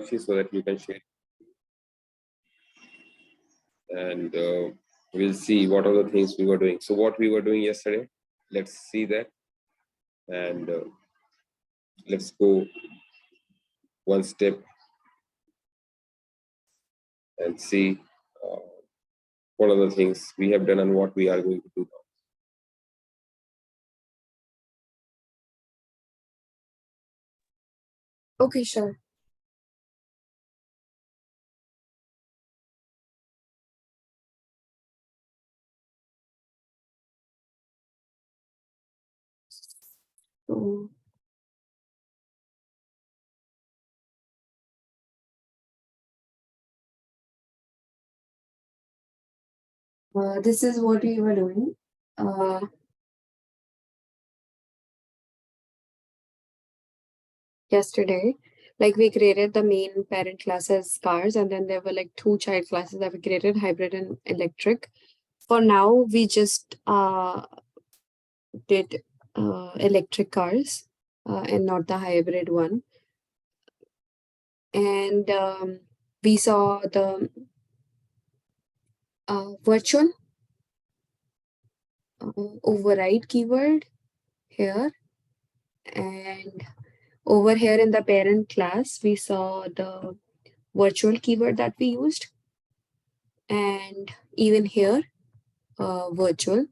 so that you can share, and we'll see what are the things we were doing. So what we were doing yesterday, let's see that, and let's go one step and see uh, what are the things we have done and what we are going to do now. Okay, sure. So, this is what we were doing. Yesterday, like we created the main parent class as cars, and then there were like two child classes that we created, hybrid and electric. For now, we just did electric cars and not the hybrid one. And we saw the virtual override keyword here. And over here in the parent class, we saw the virtual keyword that we used. And even here, virtual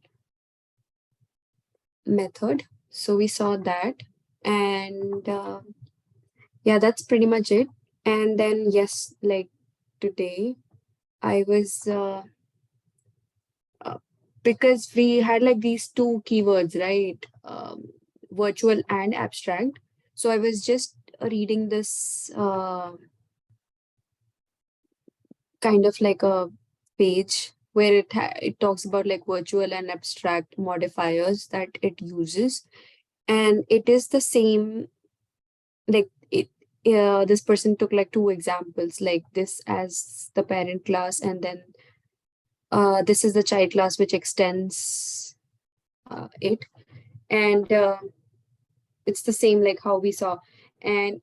method. So we saw that. And yeah, that's pretty much it. And then, yes, like today, I was because we had like these two keywords, right? Virtual and abstract. So I was just reading this kind of like a page where it talks about like virtual and abstract modifiers that it uses, and it is the same. Like it, this person took like two examples, like this as the parent class, and then this is the child class which extends it, and it's the same like how we saw. And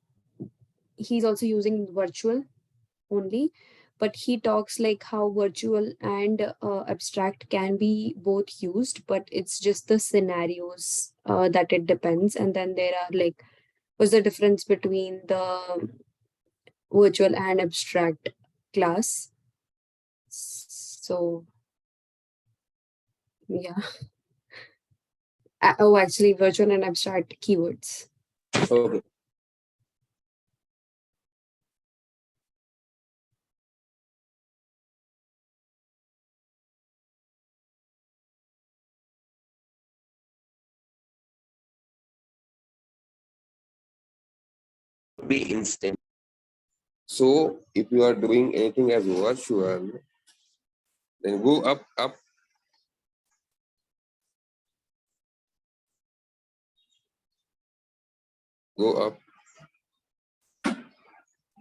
he's also using virtual only, but he talks like how virtual and abstract can be both used, but it's just the scenarios that it depends. And then there are like, what's the difference between the virtual and abstract class? So yeah. Oh, actually, virtual and abstract keywords. Okay. Be instant. So if you are doing anything as virtual, then go up, go up,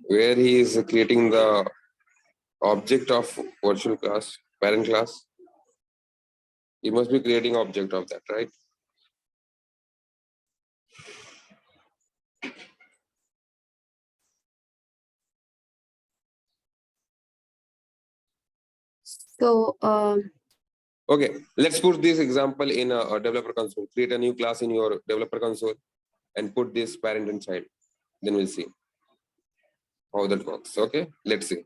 where he is creating the object of virtual class, parent class. He must be creating object of that, right? So Okay, let's put this example in a developer console. Create a new class in your developer console and put this parent and child. Then we'll see how that works. Okay, let's see.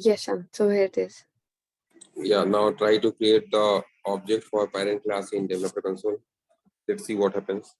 Yes, so here it is. Yeah, now try to create the object for parent class in developer console. Let's see what happens.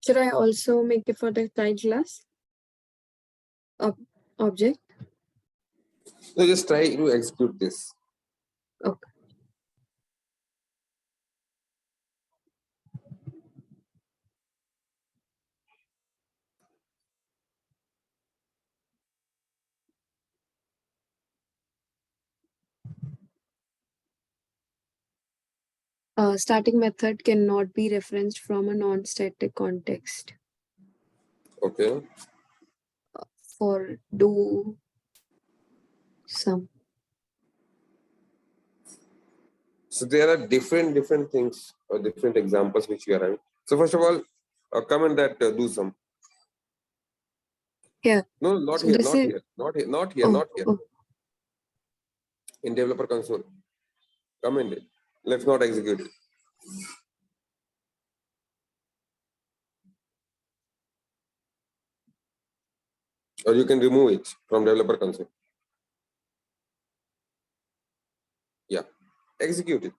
Should I also make it for the child class ob object? So just try to execute this. Okay. Starting method cannot be referenced from a non-static context. Okay. For do some. So there are different things or different examples which you are having. So first of all, comment that do some. Here. No, not So here, this not is here, not here, not here, oh, not here. oh. In developer console, comment it. Let's not execute it. Or you can remove it from developer console. Yeah, execute it.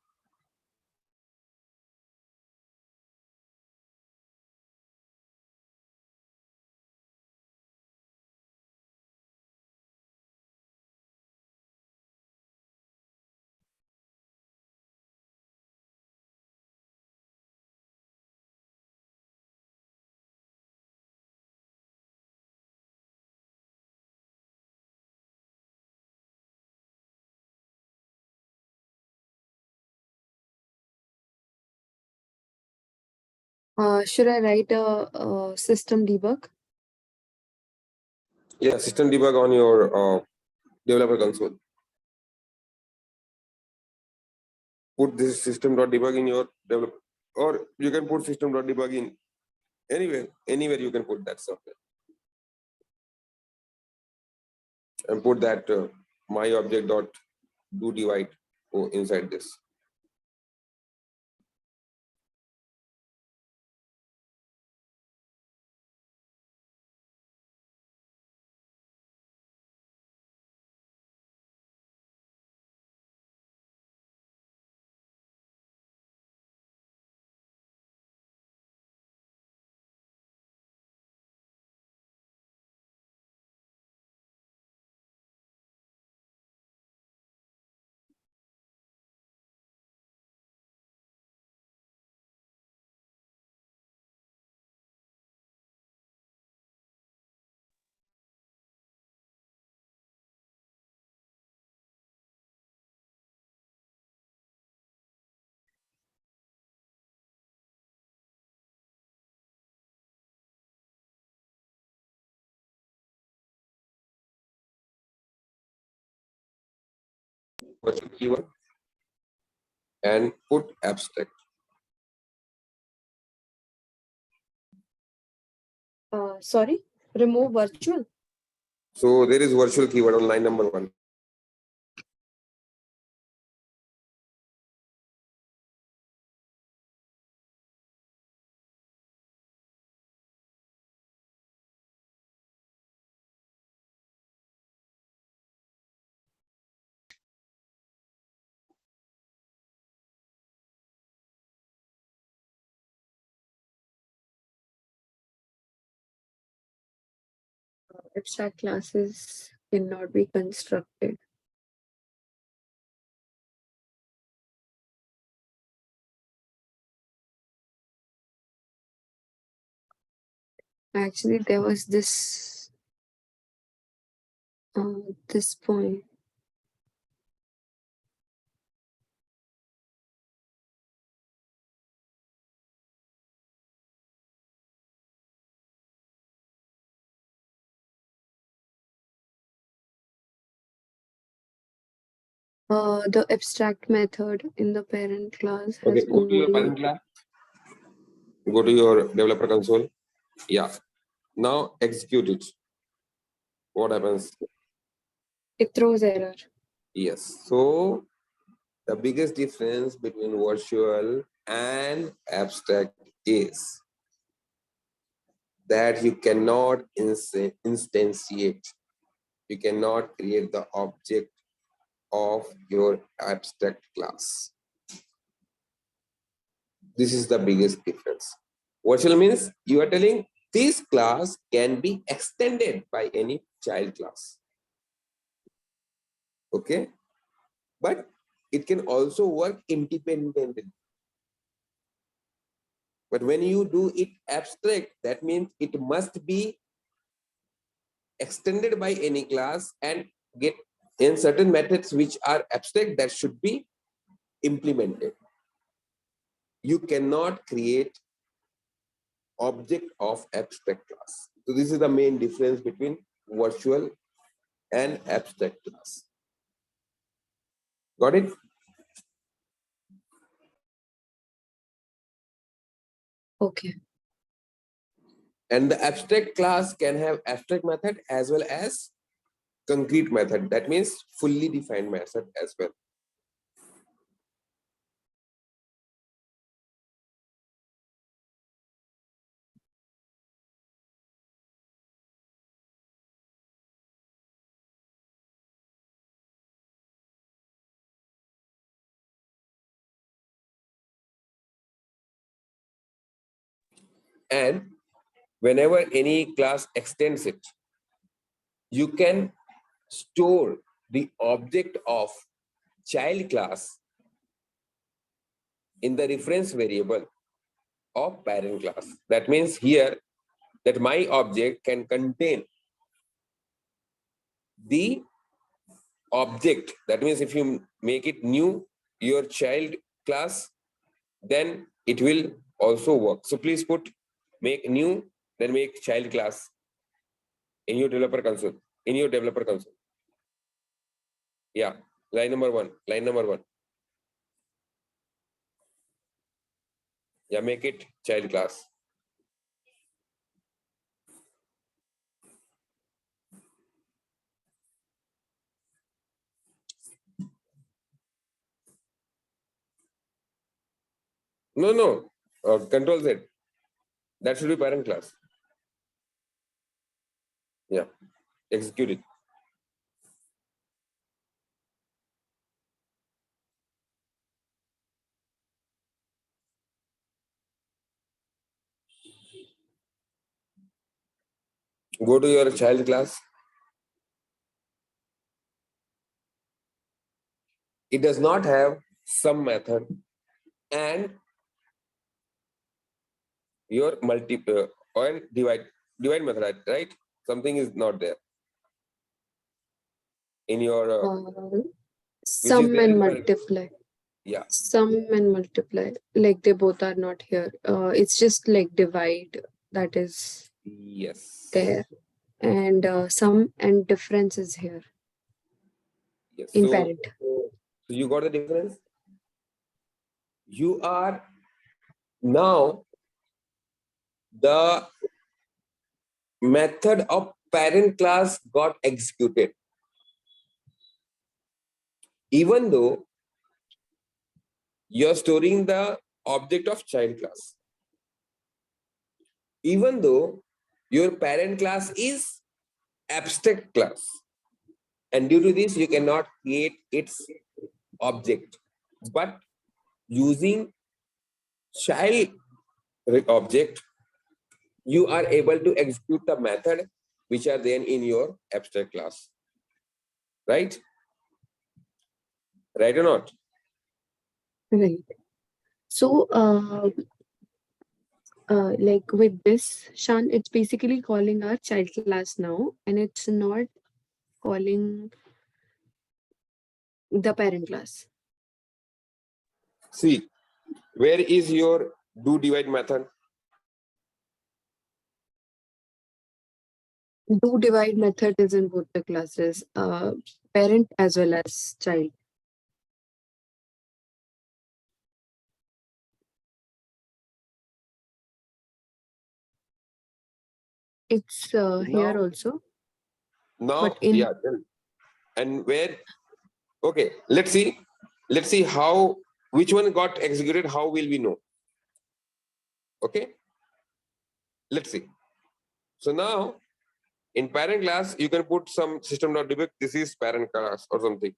Should I write a system debug? Yeah, system debug on your developer console. Put this system.debug in your developer, or you can put system.debug in anywhere you can put that software. And put that my object dot do divide inside this. virtual keyword and put abstract. Sorry, remove virtual. So there is virtual keyword on line number 1. Abstract classes cannot be constructed. Actually, there was this point. The abstract method in the parent class has Okay, go to your only parent class. Go to your developer console. Yeah. Now execute it. What happens? it throws error. Yes. So the biggest difference between virtual and abstract is that you cannot instantiate. You cannot create the object of your abstract class. This is the biggest difference. Virtual means you are telling this class can be extended by any child class. Okay? But it can also work independently. But when you do it abstract, that means it must be extended by any class and get in certain methods which are abstract that should be implemented. You cannot create object of abstract class. So this is the main difference between virtual and abstract class. Got it? Okay. And the abstract class can have abstract method as well as concrete method. That means fully defined method as well. And whenever any class extends it, you can store the object of child class in the reference variable of parent class. That means here that my object can contain the object. That means if you make it new, your child class, then it will also work. So please put make new, then make child class in your developer console. In your developer console. Yeah, line number 1. Line number 1. Yeah, make it child class. No, no. Control Z. That should be parent class. Yeah. Execute it. Go to your child class. It does not have some method and your or divide method, right? Something is not there in your which is Sum there and in parent. multiply. Yeah. Sum and multiply. Like they both are not here. It's just like divide that is Yes. there. And sum and difference is here Yes. in So parent. So you got the difference? You are now the method of parent class got executed, even though you're storing the object of child class, even though your parent class is abstract class, and due to this you cannot create its object, but using child object you are able to execute the method which are then in your abstract class, right? Right or not? Right. So, like with this, Shan, it's basically calling our child class now, and it's not calling the parent class. See, where is your do divide method? Do divide method is in both the classes, parent as well as child. It's here Now, also, but now, in yeah. And where? Okay, let's see. Let's see how which one got executed. How will we know? Okay, let's see. So now in parent class, you can put some system.debug. This is parent class or something.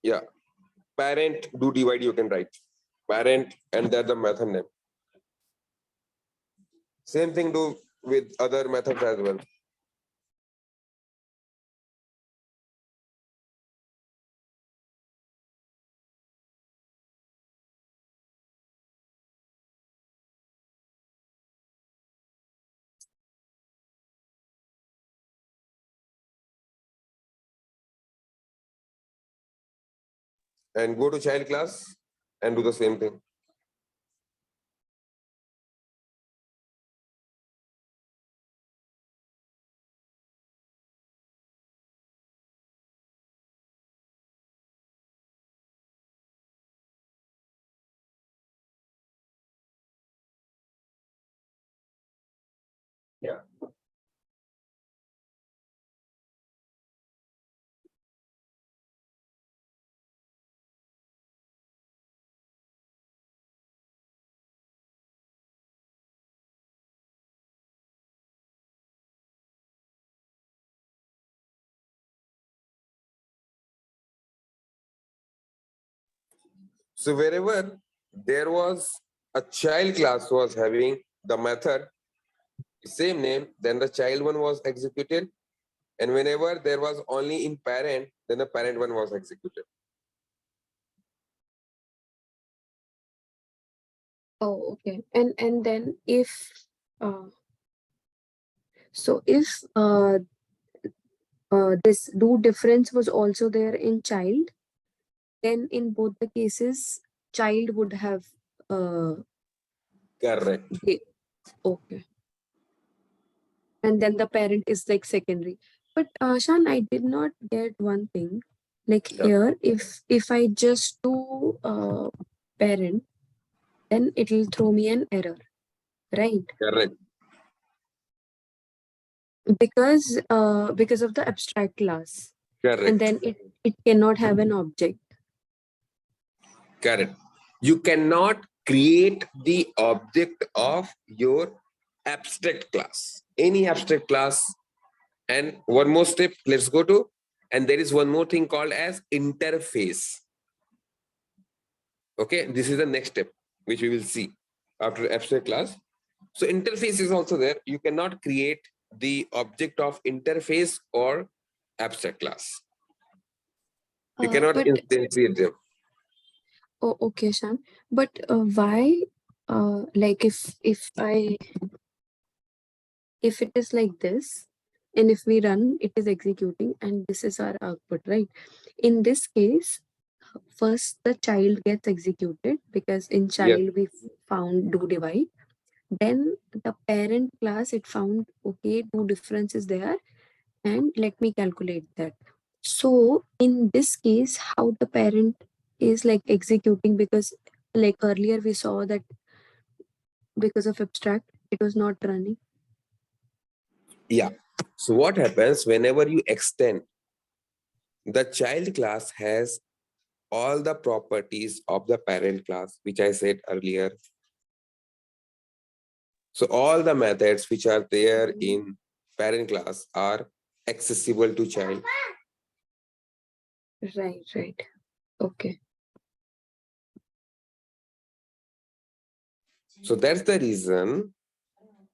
Yeah, parent do divide. You can write parent and then the method name. Same thing do with other methods as well. And go to child class and do the same thing. Yeah. So wherever there was a child class was having the method same name, then the child one was executed. And whenever there was only in parent, then the parent one was executed. oh, okay. And then if uh, so if this do difference was also there in child, then in both the cases, child would have Correct. the okay, and then the parent is like secondary. But Shan, I did not get one thing. Like Yeah. here, if I just do parent, then it will throw me an error, right? Correct. Because of the abstract class, and Correct. then it cannot have an object. Correct. You cannot create the object of your abstract class. Any abstract class. And one more step, let's go to, and there is one more thing called as interface. Okay, this is the next step, which we will see after abstract class. So interface is also there. You cannot create the object of interface or abstract class. You cannot But instantiate them. oh, okay, Shan. But why? Like if it is like this, and if we run, it is executing, and this is our output, right? In this case, first the child gets executed because in Yes, child we found do divide. Then the parent class, it found, okay, two differences there, and let me calculate that. So in this case, how the parent is like executing, because like earlier we saw that because of abstract, it was not running. Yeah. So what happens whenever you extend, the child class has all the properties of the parent class, which I said earlier. So all the methods which are there in parent class are accessible to child. Right. Okay. So that's the reason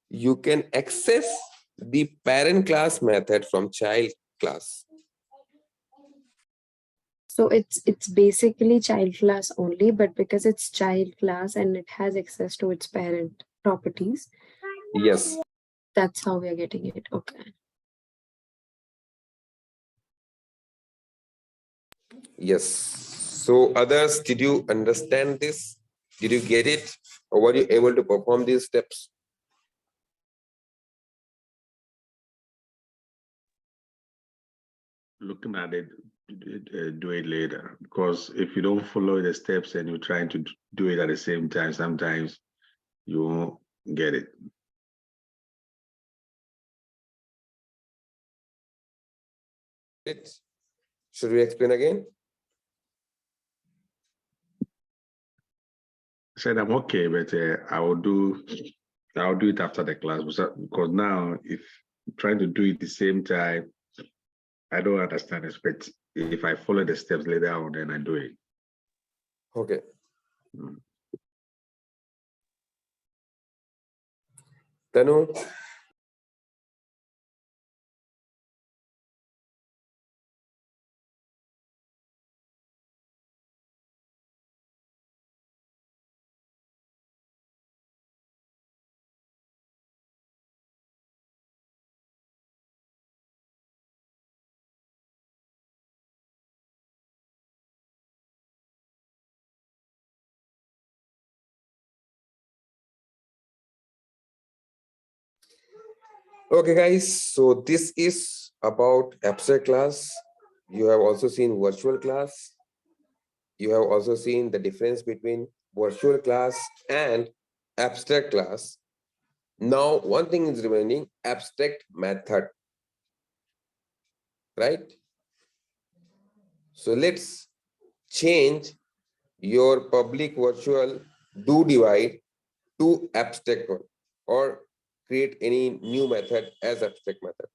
you can access the parent class method from child class. So it's basically child class only, but because it's child class and it has access to its parent properties, Yes. that's how we are getting it. Okay. Yes. So others, did you understand this? Did you get it? Or were you able to perform these steps? Looking at it, do it later. Because if you don't follow the steps and you're trying to do it at the same time, sometimes you won't get it. Should we explain again? I said I'm okay, but I'll do it after the class because now if I'm trying to do it at the same time, I don't understand it. But if I follow the steps later on, then I do it. Okay. Mm. Tanu? Okay, guys. So this is about abstract class. You have also seen virtual class. You have also seen the difference between virtual class and abstract class. Now, one thing is remaining, abstract method, right? So let's change your public virtual do divide to abstract one, or create any new method as abstract method.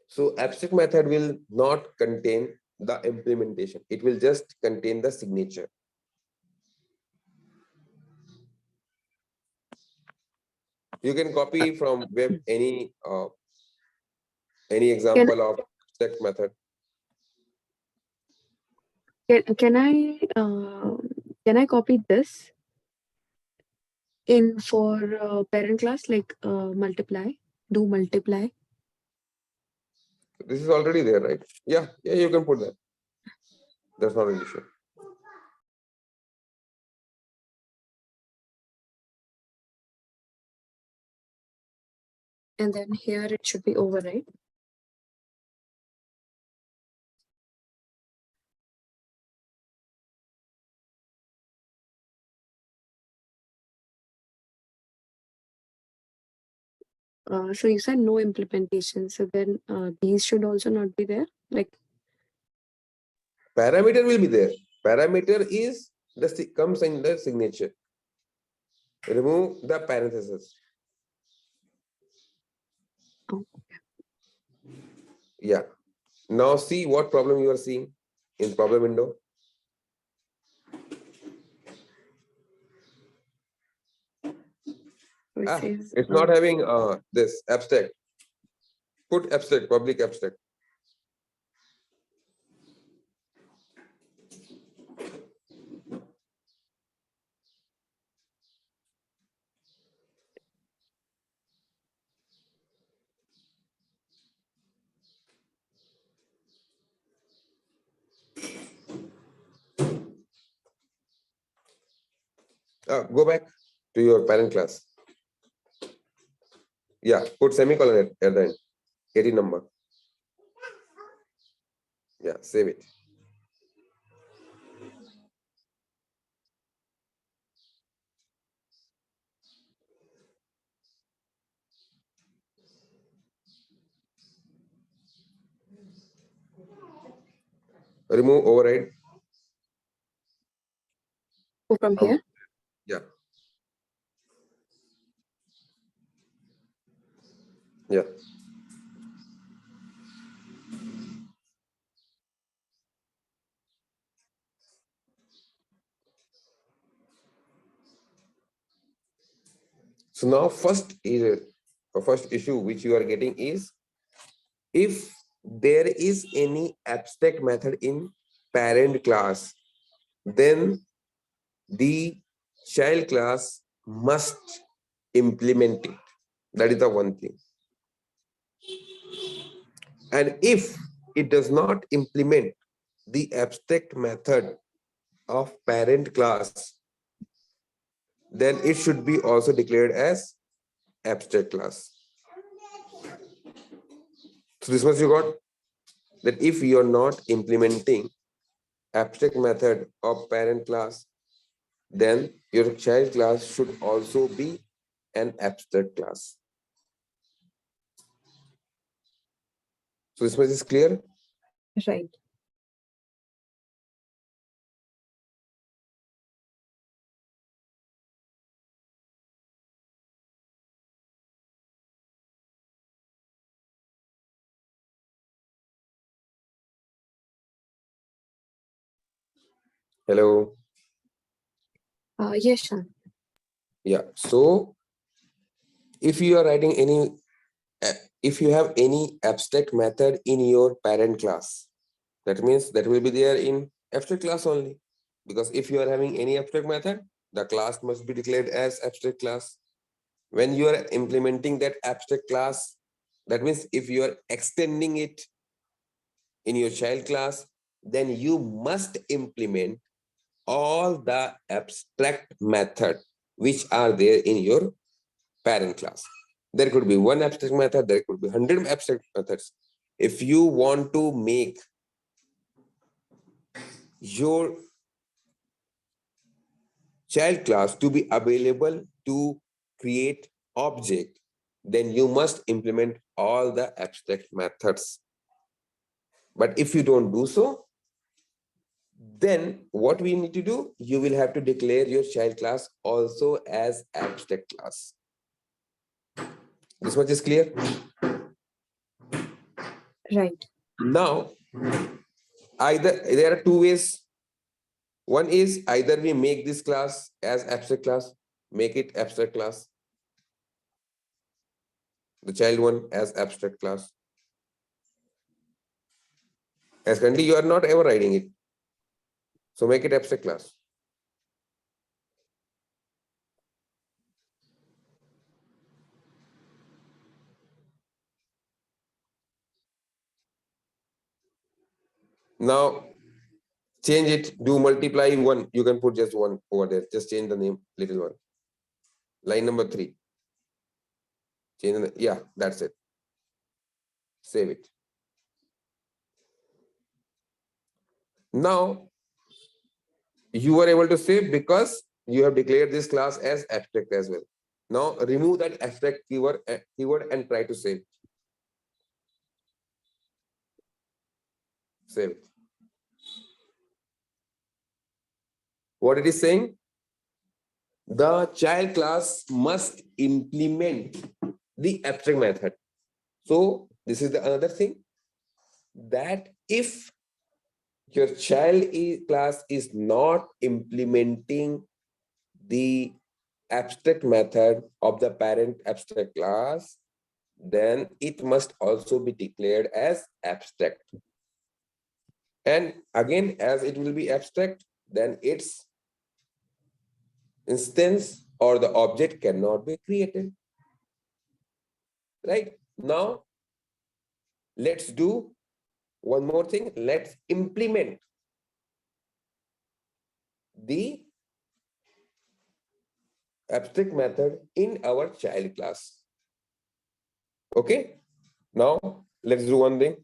So abstract method will not contain the implementation. It will just contain the signature. You can copy from web any Can, example of abstract method. can I copy this in for parent class, like multiply, do multiply? This is already there, right? Yeah, you can put that. That's not an issue. And then here it should be over, right? So you said no implementation. So then these should also not be there. Like, Parameter will be there. Parameter is comes in the signature. Remove the parenthesis. oh, Yeah. Now see what problem you are seeing in problem window. so it says It's not having this abstract. Put abstract, public abstract. Go back to your parent class. Yeah, put semicolon at the end. 18 number. Yeah, save it. Remove override. Oh, from here? Yeah. Yeah. So now first issue which you are getting is if there is any abstract method in parent class, then the child class must implement it. That is the one thing. And if it does not implement the abstract method of parent class, then it should be also declared as abstract class. So this much you got, that if you are not implementing abstract method of parent class, then your child class should also be an abstract class. So this much is clear? Right. Hello. Yes, Shan. Yeah. So if you are writing any, if you have any abstract method in your parent class, that means that will be there in abstract class only. Because if you are having any abstract method, the class must be declared as abstract class. When you are implementing that abstract class, that means if you are extending it in your child class, then you must implement all the abstract method which are there in your parent class. There could be one abstract method, there could be 100 abstract methods. If you want to make your child class to be available to create object, then you must implement all the abstract methods. But if you don't do so, then what we need to do, you will have to declare your child class also as abstract class. This much is clear? Right. Now, either there are two ways. One is either we make this class as abstract class, make it abstract class, the child one as abstract class. As currently you are not ever writing it, so make it abstract class. Now change it, do multiply one, you can put just one over there, just change the name, little one. Line number 3. Change the, yeah, that's it. Save it. Now you are able to save because you have declared this class as abstract as well. Now remove that abstract keyword and try to save. Save it. What it is saying? The child class must implement the abstract method. So this is the another thing, that if your class is not implementing the abstract method of the parent abstract class, then it must also be declared as abstract. And again, as it will be abstract, then its instance or the object cannot be created. Right? Now, let's do one more thing. Let's implement the abstract method in our child class. Okay, now let's do one thing.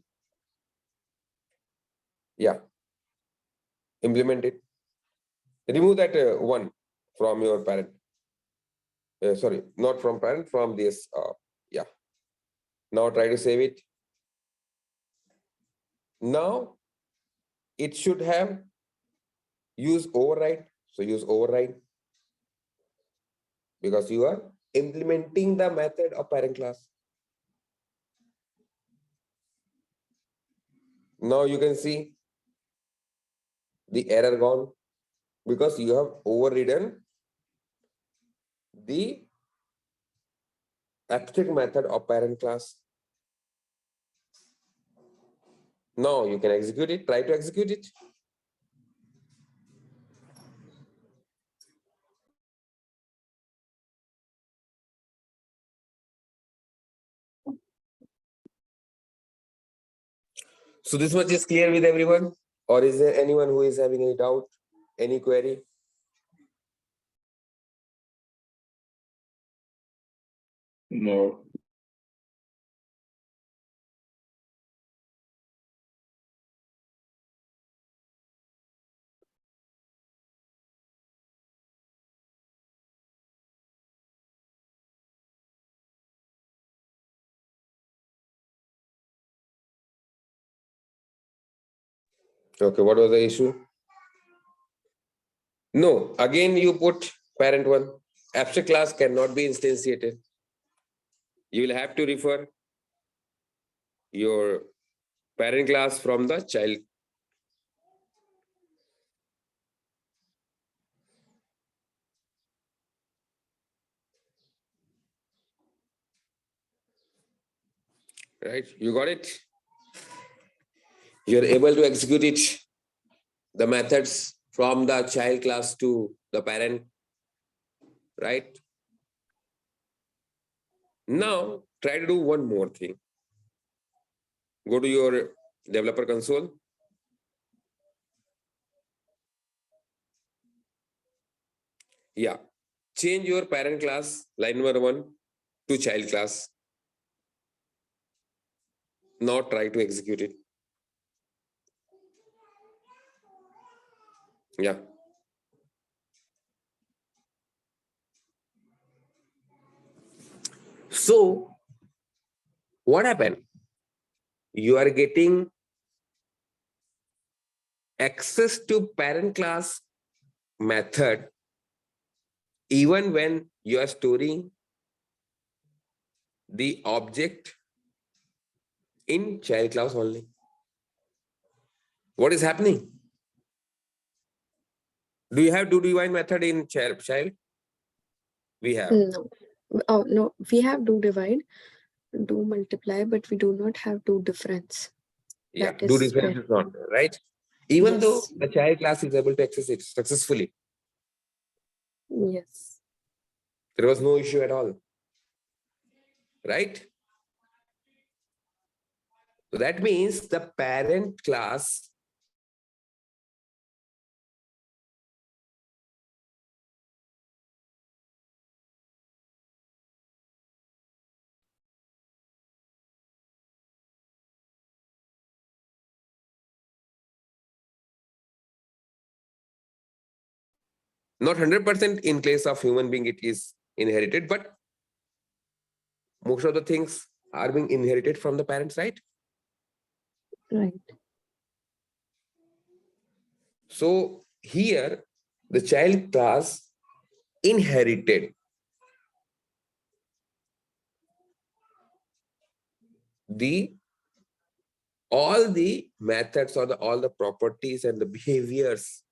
Yeah, implement it. Remove that one from your parent. Sorry, not from parent, from this. Yeah. Now try to save it. Now it should have use override. So use override because you are implementing the method of parent class. Now you can see the error gone because you have overridden the abstract method of parent class. Now you can execute it. Try to execute it. So this much is clear with everyone? Or is there anyone who is having any doubt, any query? No. Okay, what was the issue? No, again you put parent one. Abstract class cannot be instantiated. You will have to refer your parent class from the child. Right? You got it? You're able to execute it, the methods from the child class to the parent, right? Now, try to do one more thing. Go to your developer console. Yeah. Change your parent class, line number 1, to child class. Now try to execute it. Yeah. So, what happened? You are getting access to parent class method even when you are storing the object in child class only. What is happening? Do you have do divide method in child? We have. No. Oh, no. We have do divide, do multiply, but we do not have do difference. Yeah, That do is difference where, is not there, right? Even though yes. the child class is able to access it successfully, Yes. there was no issue at all, right? So that means the parent class not 100% in case of human being it is inherited, but most of the things are being inherited from the parents, right? Right. So here the child class inherited the all the methods or all the properties and the behaviors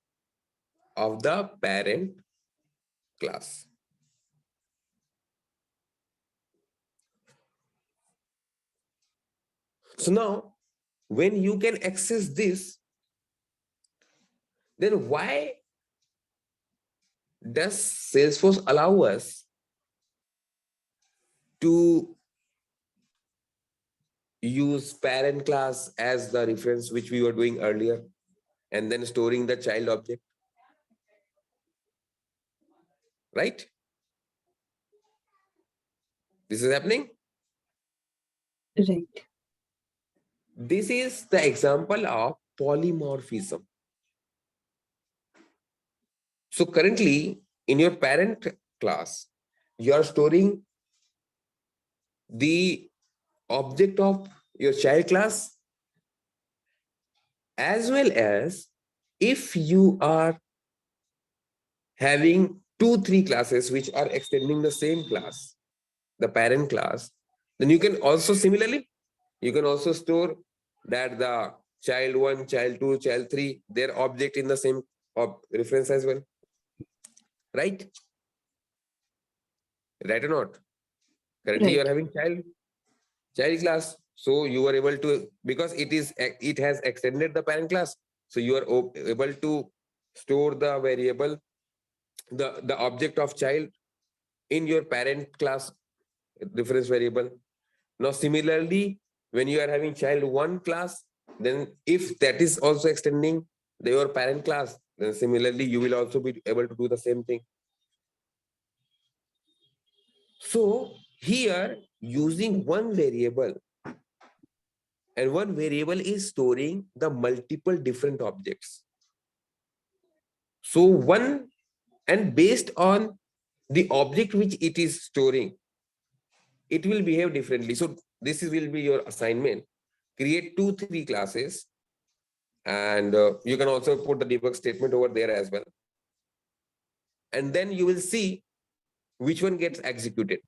of the parent class. So now when you can access this, then why does Salesforce allow us to use parent class as the reference which we were doing earlier and then storing the child object, right? This is happening. Right. This is the example of polymorphism. So currently in your parent class, you are storing the object of your child class, as well as if you are having 2-3 classes which are extending the same class, the parent class, then you can also similarly, you can also store that the child 1, child 2, child 3, their object in the same reference as well. Right? Right or not? Currently you are Right. having child class, so you are able to, because it has extended the parent class, so you are able to store the variable, the object of child in your parent class reference variable. Now similarly, when you are having child 1 class, then if that is also extending your parent class, then similarly you will also be able to do the same thing. So here, using one variable, and one variable is storing the multiple different objects. So one, and based on the object which it is storing, it will behave differently. So this will be your assignment. Create 2-3 classes, and you can also put the debug statement over there as well. And then you will see which one gets executed.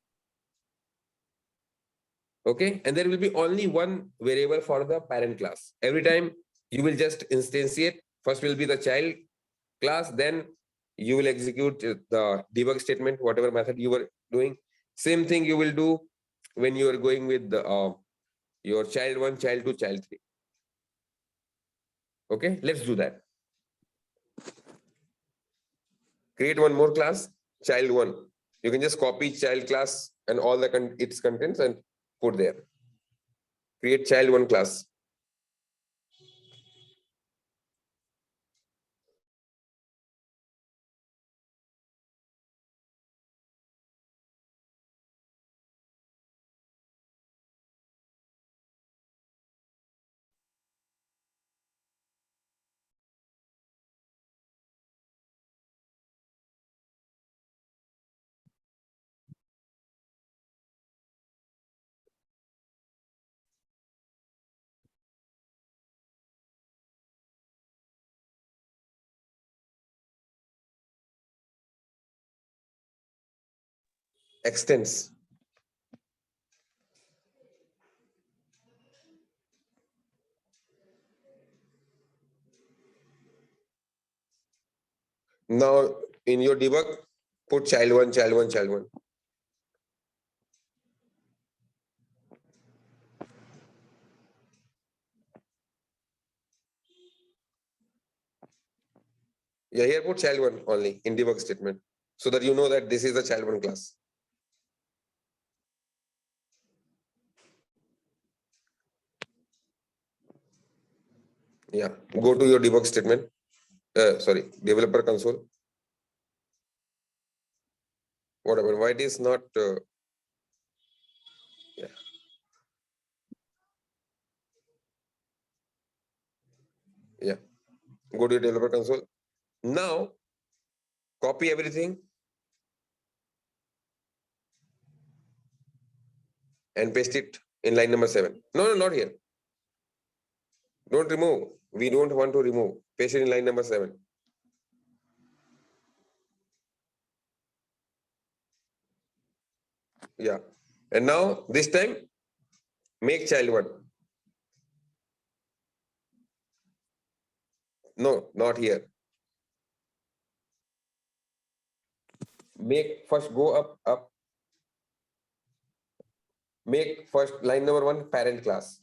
Okay, and there will be only one variable for the parent class. Every time you will just instantiate, first will be the child class, then you will execute the debug statement, whatever method you were doing. Same thing you will do when you are going with the, your child 1, child 2, child 3. Okay, let's do that. Create one more class, child 1. You can just copy child class and all the its contents and put there. Create child 1 class. Extends. Now in your debug, put child 1, child 1, child 1. Yeah, here put child 1 only in debug statement, so that you know that this is the child 1 class. Yeah, go to your debug statement. Sorry, developer console. Whatever, why it is not? Yeah. Yeah. Go to your developer console. Now copy everything and paste it in line number 7. No, not here. Don't remove. We don't want to remove. Paste it in line number 7. Yeah. And now this time, make child 1. No, not here. Make first, go up. Make first line number 1 parent class.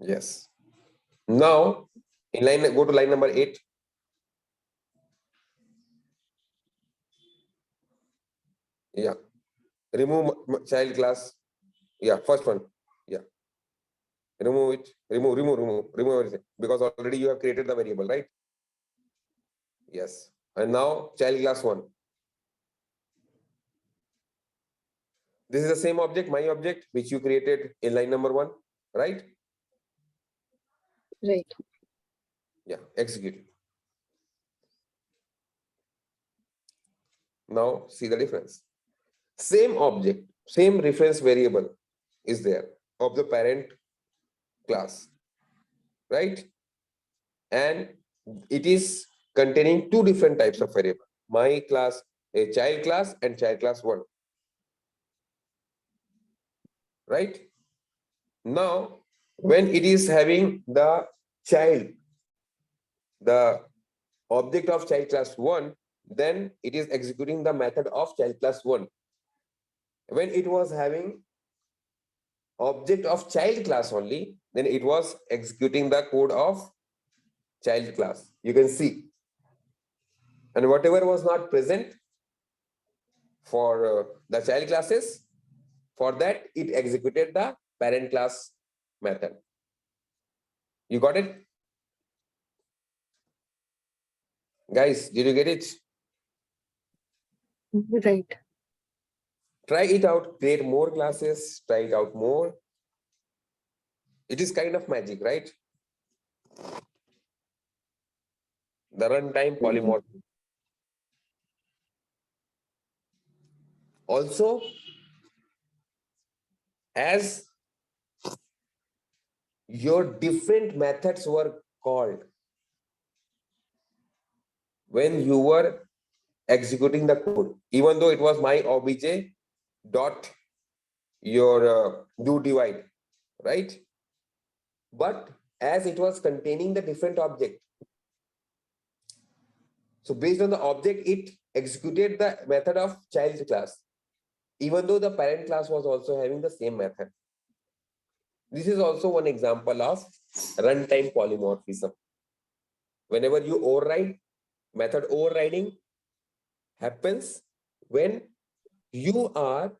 Yes. Now in line, go to line number 8. Yeah. Remove child class. Yeah, first one. Yeah. Remove it. Remove everything. Because already you have created the variable, right? Yes. And now child class 1. This is the same object, my object, which you created in line number 1, right? Right. Yeah, execute it. Now see the difference. Same object, same reference variable is there of the parent class, right? And it is containing two different types of variable. My class, a child class, and child class 1. Right? Now, when it is having the child, the object of child class 1, then it is executing the method of child class 1. When it was having object of child class only, then it was executing the code of child class. You can see. And whatever was not present for the child classes, for that it executed the parent class method. You got it? Guys, did you get it? Right. Try it out, create more classes, try it out more. It is kind of magic, right? The runtime polymorphism. Also, as your different methods were called when you were executing the code, even though it was my obj dot your do divide, right? But as it was containing the different object, so based on the object, it executed the method of child class, even though the parent class was also having the same method. This is also one example of runtime polymorphism. Whenever you override, method overriding happens when you are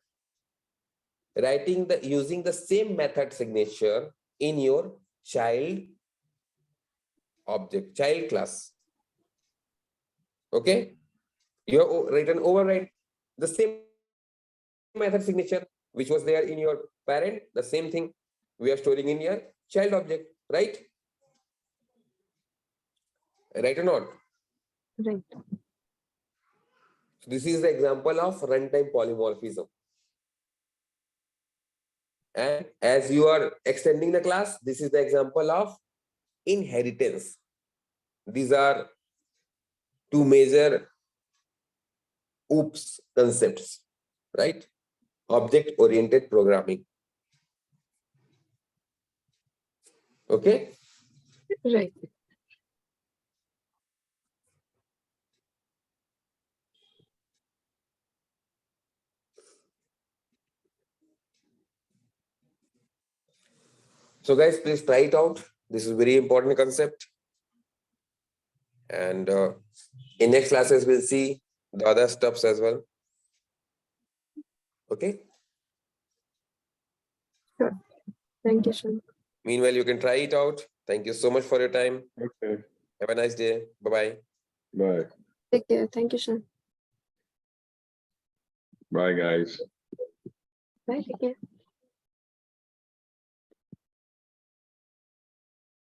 writing using the same method signature in your child object, child class. Okay, you have written override the same method signature which was there in your parent, the same thing we are storing in your child object, right? Right or not? Right. So this is the example of runtime polymorphism. And as you are extending the class, this is the example of inheritance. These are two major OOPS concepts, right? Object-oriented programming. Okay? Right. So guys, please try it out. This is a very important concept. And in next classes, we'll see the other stuffs as well. Okay? Sure. Thank you, sir. Meanwhile, you can try it out. Thank you so much for your time. Okay. Have a nice day. Bye-bye. Bye. Take care. Thank you, sir. Bye, guys. Bye. Take care.